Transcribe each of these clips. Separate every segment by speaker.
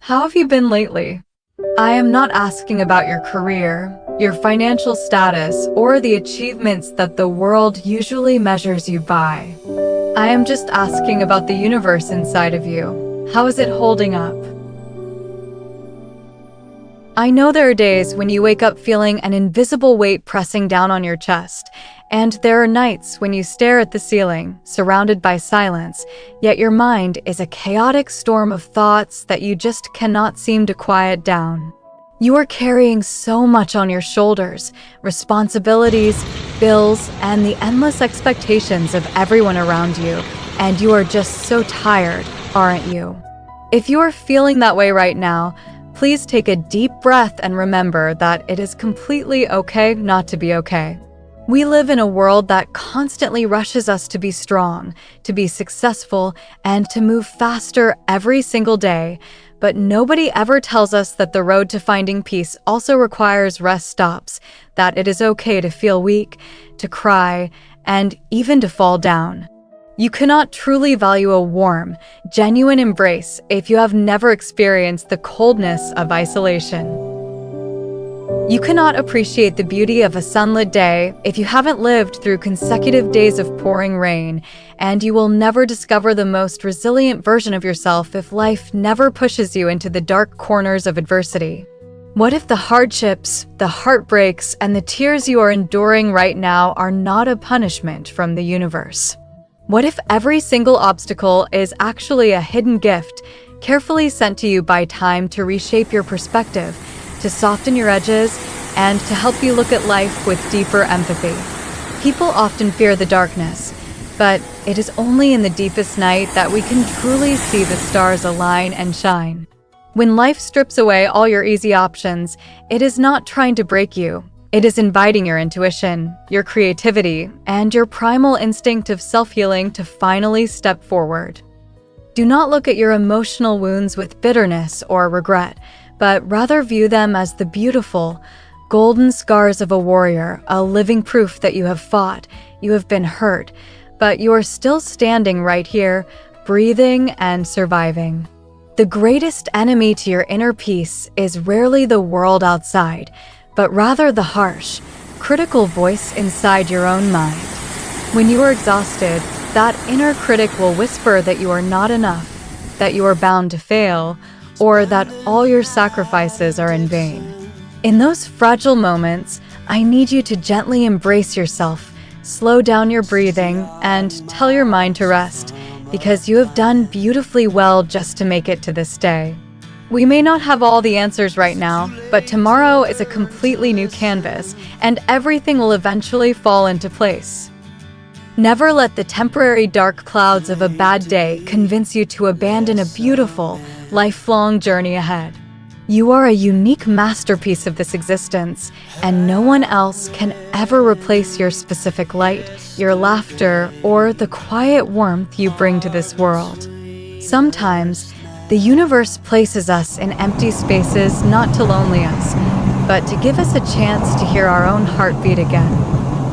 Speaker 1: How have you been lately? I am not asking about your career, your financial status, or the achievements that the world usually measures you by. I am just asking about the universe inside of you. How is it holding up? I know there are days when you wake up feeling an invisible weight pressing down on your chest, and there are nights when you stare at the ceiling, surrounded by silence, yet your mind is a chaotic storm of thoughts that you just cannot seem to quiet down. You are carrying so much on your shoulders: responsibilities, bills, and the endless expectations of everyone around you, and you are just so tired, aren't you? If you are feeling that way right now, please take a deep breath and remember that it is completely okay not to be okay. We live in a world that constantly rushes us to be strong, to be successful, and to move faster every single day, but nobody ever tells us that the road to finding peace also requires rest stops, that it is okay to feel weak, to cry, and even to fall down. You cannot truly value a warm, genuine embrace if you have never experienced the coldness of isolation. You cannot appreciate the beauty of a sunlit day if you haven't lived through consecutive days of pouring rain, and you will never discover the most resilient version of yourself if life never pushes you into the dark corners of adversity. What if the hardships, the heartbreaks, and the tears you are enduring right now are not a punishment from the universe? What if every single obstacle is actually a hidden gift, carefully sent to you by time to reshape your perspective, to soften your edges, and to help you look at life with deeper empathy? People often fear the darkness, but it is only in the deepest night that we can truly see the stars align and shine. When life strips away all your easy options, it is not trying to break you. It is inviting your intuition, your creativity, and your primal instinct of self-healing to finally step forward. Do not look at your emotional wounds with bitterness or regret, but rather view them as the beautiful, golden scars of a warrior, a living proof that you have fought, you have been hurt, but you are still standing right here, breathing and surviving. The greatest enemy to your inner peace is rarely the world outside, but rather the harsh, critical voice inside your own mind. When you are exhausted, that inner critic will whisper that you are not enough, that you are bound to fail, or that all your sacrifices are in vain. In those fragile moments, I need you to gently embrace yourself, slow down your breathing, and tell your mind to rest, because you have done beautifully well just to make it to this day. We may not have all the answers right now, but tomorrow is a completely new canvas, and everything will eventually fall into place. Never let the temporary dark clouds of a bad day convince you to abandon a beautiful, lifelong journey ahead. You are a unique masterpiece of this existence, and no one else can ever replace your specific light, your laughter, or the quiet warmth you bring to this world. Sometimes, the universe places us in empty spaces not to lonely us, but to give us a chance to hear our own heartbeat again.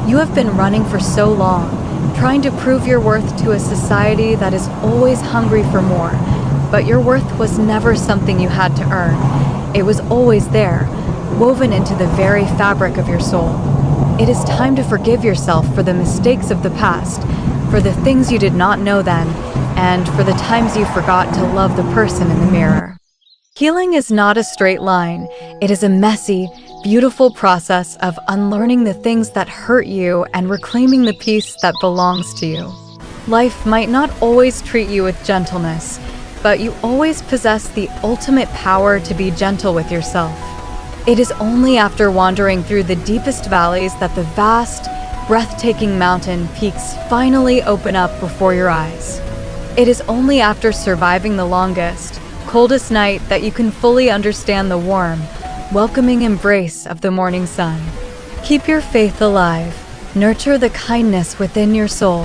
Speaker 1: You have been running for so long, trying to prove your worth to a society that is always hungry for more, but your worth was never something you had to earn. It was always there, woven into the very fabric of your soul. It is time to forgive yourself for the mistakes of the past, for the things you did not know then, and for the times you forgot to love the person in the mirror. Healing is not a straight line. It is a messy, beautiful process of unlearning the things that hurt you and reclaiming the peace that belongs to you. Life might not always treat you with gentleness, but you always possess the ultimate power to be gentle with yourself. It is only after wandering through the deepest valleys that the vast, breathtaking mountain peaks finally open up before your eyes. It is only after surviving the longest, coldest night that you can fully understand the warm, welcoming embrace of the morning sun. Keep your faith alive, nurture the kindness within your soul,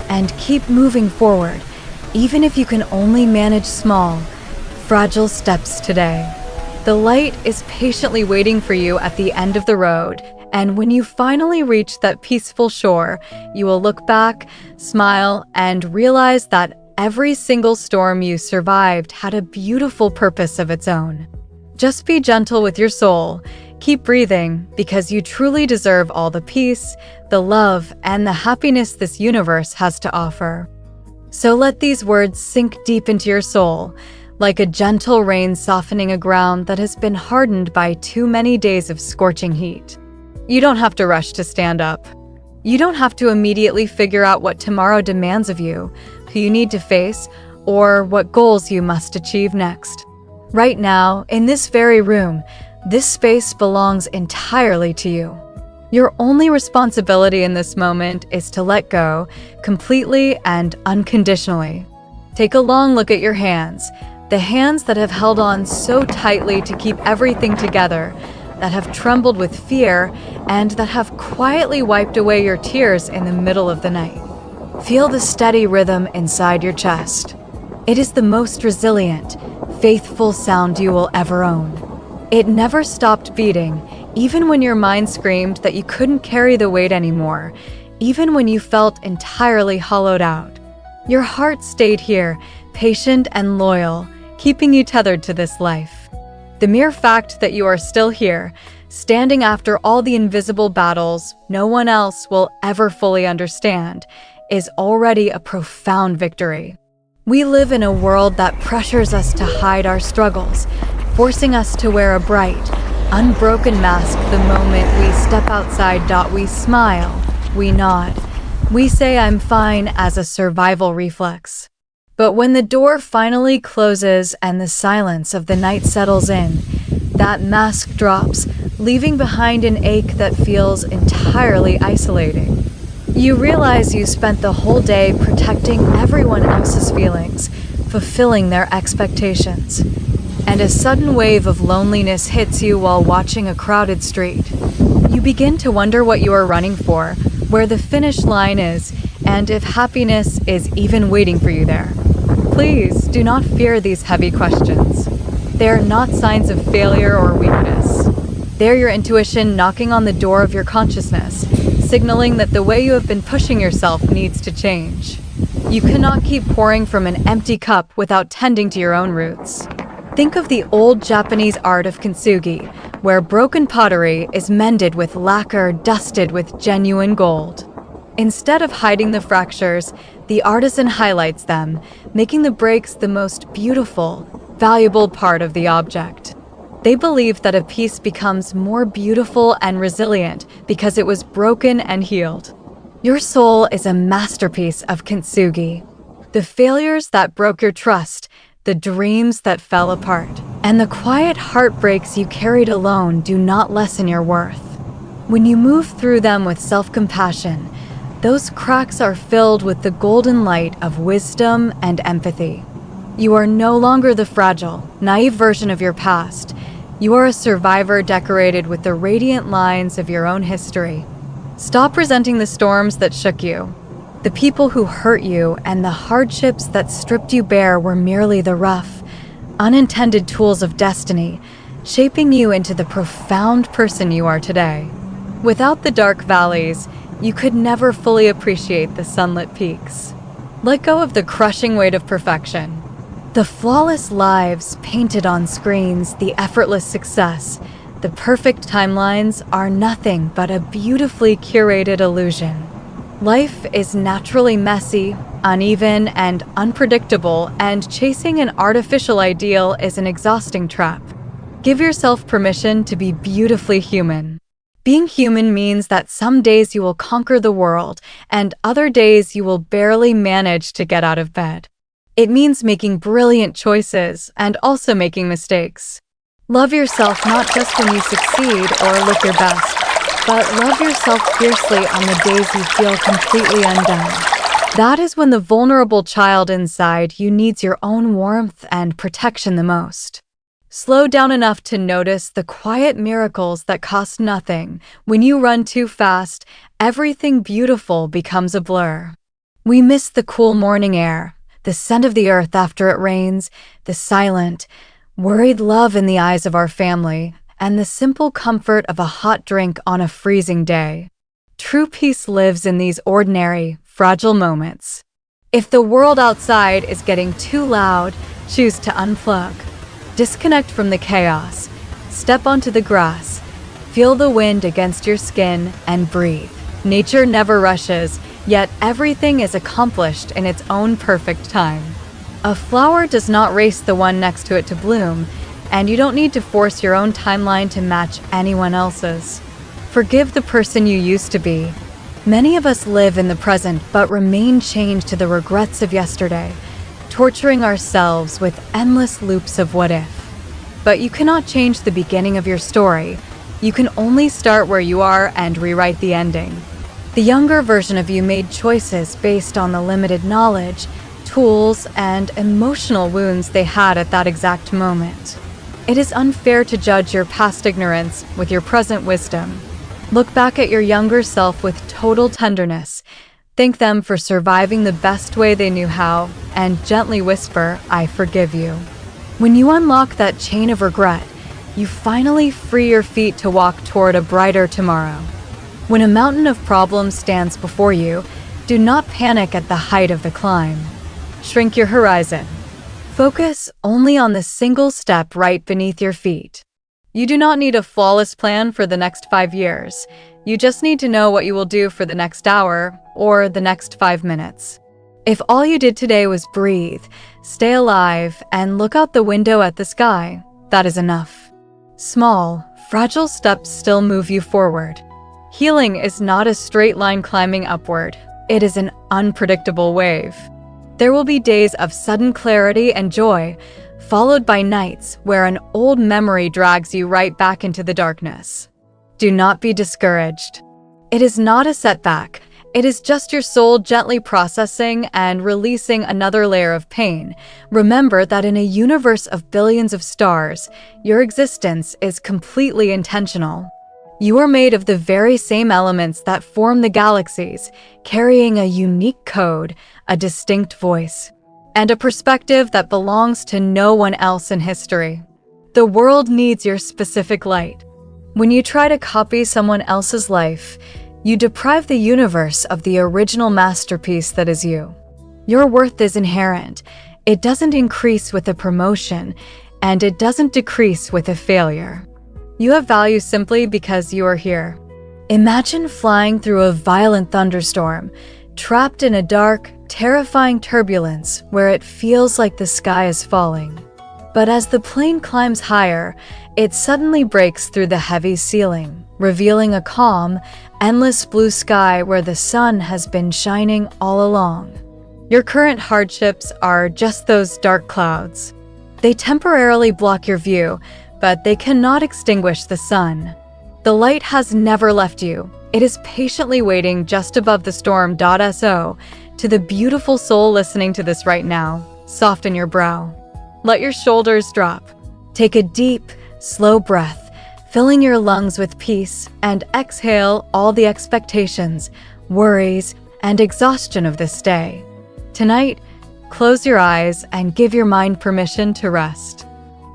Speaker 1: and keep moving forward, even if you can only manage small, fragile steps today. The light is patiently waiting for you at the end of the road, and when you finally reach that peaceful shore, you will look back, smile, and realize that every single storm you survived had a beautiful purpose of its own. Just be gentle with your soul. Keep breathing, because you truly deserve all the peace, the love, and the happiness this universe has to offer. So let these words sink deep into your soul, like a gentle rain softening a ground that has been hardened by too many days of scorching heat. You don't have to rush to stand up. You don't have to immediately figure out what tomorrow demands of you, who you need to face, or what goals you must achieve next. Right now, in this very room, this space belongs entirely to you. Your only responsibility in this moment is to let go, completely and unconditionally. Take a long look at your hands, the hands that have held on so tightly to keep everything together, that have trembled with fear, and that have quietly wiped away your tears in the middle of the night. Feel the steady rhythm inside your chest. It is the most resilient, faithful sound you will ever own. It never stopped beating, even when your mind screamed that you couldn't carry the weight anymore, even when you felt entirely hollowed out. Your heart stayed here, patient and loyal, keeping you tethered to this life. The mere fact that you are still here, standing after all the invisible battles no one else will ever fully understand, is already a profound victory. We live in a world that pressures us to hide our struggles, forcing us to wear a bright, unbroken mask the moment we step outside. We smile, we nod, we say "I'm fine" as a survival reflex. But when the door finally closes and the silence of the night settles in, that mask drops, leaving behind an ache that feels entirely isolating. You realize you spent the whole day protecting everyone else's feelings, fulfilling their expectations. And a sudden wave of loneliness hits you while watching a crowded street. You begin to wonder what you are running for, where the finish line is, and if happiness is even waiting for you there. Please do not fear these heavy questions. They are not signs of failure or weakness. They're your intuition knocking on the door of your consciousness, signaling that the way you have been pushing yourself needs to change. You cannot keep pouring from an empty cup without tending to your own roots. Think of the old Japanese art of Kintsugi, where broken pottery is mended with lacquer dusted with genuine gold. Instead of hiding the fractures, the artisan highlights them, making the breaks the most beautiful, valuable part of the object. They believe that a piece becomes more beautiful and resilient because it was broken and healed. Your soul is a masterpiece of Kintsugi. The failures that broke your trust, the dreams that fell apart, and the quiet heartbreaks you carried alone do not lessen your worth. When you move through them with self-compassion, those cracks are filled with the golden light of wisdom and empathy. You are no longer the fragile, naive version of your past. You are a survivor decorated with the radiant lines of your own history. Stop resenting the storms that shook you. The people who hurt you and the hardships that stripped you bare were merely the rough, unintended tools of destiny, shaping you into the profound person you are today. Without the dark valleys, you could never fully appreciate the sunlit peaks. Let go of the crushing weight of perfection. The flawless lives painted on screens, the effortless success, the perfect timelines are nothing but a beautifully curated illusion. Life is naturally messy, uneven, and unpredictable, and chasing an artificial ideal is an exhausting trap. Give yourself permission to be beautifully human. Being human means that some days you will conquer the world, and other days you will barely manage to get out of bed. It means making brilliant choices and also making mistakes. Love yourself not just when you succeed or look your best, but love yourself fiercely on the days you feel completely undone. That is when the vulnerable child inside you needs your own warmth and protection the most. Slow down enough to notice the quiet miracles that cost nothing. When you run too fast, everything beautiful becomes a blur. We miss the cool morning air, the scent of the earth after it rains, the silent, worried love in the eyes of our family, and the simple comfort of a hot drink on a freezing day. True peace lives in these ordinary, fragile moments. If the world outside is getting too loud, choose to unplug. Disconnect from the chaos. Step onto the grass. Feel the wind against your skin and breathe. Nature never rushes, yet everything is accomplished in its own perfect time. A flower does not race the one next to it to bloom, and you don't need to force your own timeline to match anyone else's. Forgive the person you used to be. Many of us live in the present but remain chained to the regrets of yesterday, torturing ourselves with endless loops of what if. But you cannot change the beginning of your story. You can only start where you are and rewrite the ending. The younger version of you made choices based on the limited knowledge, tools, and emotional wounds they had at that exact moment. It is unfair to judge your past ignorance with your present wisdom. Look back at your younger self with total tenderness. Thank them for surviving the best way they knew how, and gently whisper, "I forgive you." When you unlock that chain of regret, you finally free your feet to walk toward a brighter tomorrow. When a mountain of problems stands before you, do not panic at the height of the climb. Shrink your horizon. Focus only on the single step right beneath your feet. You do not need a flawless plan for the next 5 years. You just need to know what you will do for the next hour or the next 5 minutes. If all you did today was breathe, stay alive, and look out the window at the sky, that is enough. Small, fragile steps still move you forward. Healing is not a straight line climbing upward. It is an unpredictable wave. There will be days of sudden clarity and joy, followed by nights where an old memory drags you right back into the darkness. Do not be discouraged. It is not a setback. It is just your soul gently processing and releasing another layer of pain. Remember that in a universe of billions of stars, your existence is completely intentional. You are made of the very same elements that form the galaxies, carrying a unique code, a distinct voice, and a perspective that belongs to no one else in history. The world needs your specific light. When you try to copy someone else's life, you deprive the universe of the original masterpiece that is you. Your worth is inherent. It doesn't increase with a promotion, and it doesn't decrease with a failure. You have value simply because you are here. Imagine flying through a violent thunderstorm, trapped in a dark, terrifying turbulence where it feels like the sky is falling. But as the plane climbs higher, it suddenly breaks through the heavy ceiling, revealing a calm, endless blue sky where the sun has been shining all along. Your current hardships are just those dark clouds. They temporarily block your view, but they cannot extinguish the sun. The light has never left you. It is patiently waiting just above the storm.so. To the beautiful soul listening to this right now, soften your brow. Let your shoulders drop. Take a deep, slow breath, filling your lungs with peace, and exhale all the expectations, worries, and exhaustion of this day. Tonight, close your eyes and give your mind permission to rest.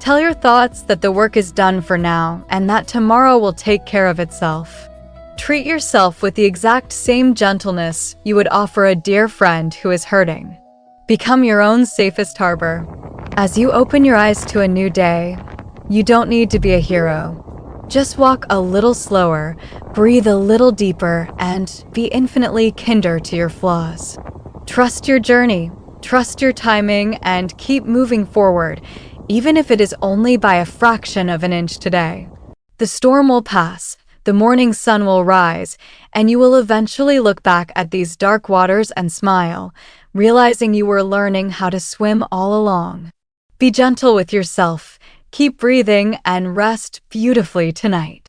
Speaker 1: Tell your thoughts that the work is done for now and that tomorrow will take care of itself. Treat yourself with the exact same gentleness you would offer a dear friend who is hurting. Become your own safest harbor. As you open your eyes to a new day, you don't need to be a hero. Just walk a little slower, breathe a little deeper, and be infinitely kinder to your flaws. Trust your journey, trust your timing, and keep moving forward, even if it is only by a fraction of an inch today. The storm will pass, the morning sun will rise, and you will eventually look back at these dark waters and smile, realizing you were learning how to swim all along. Be gentle with yourself, keep breathing, and rest beautifully tonight.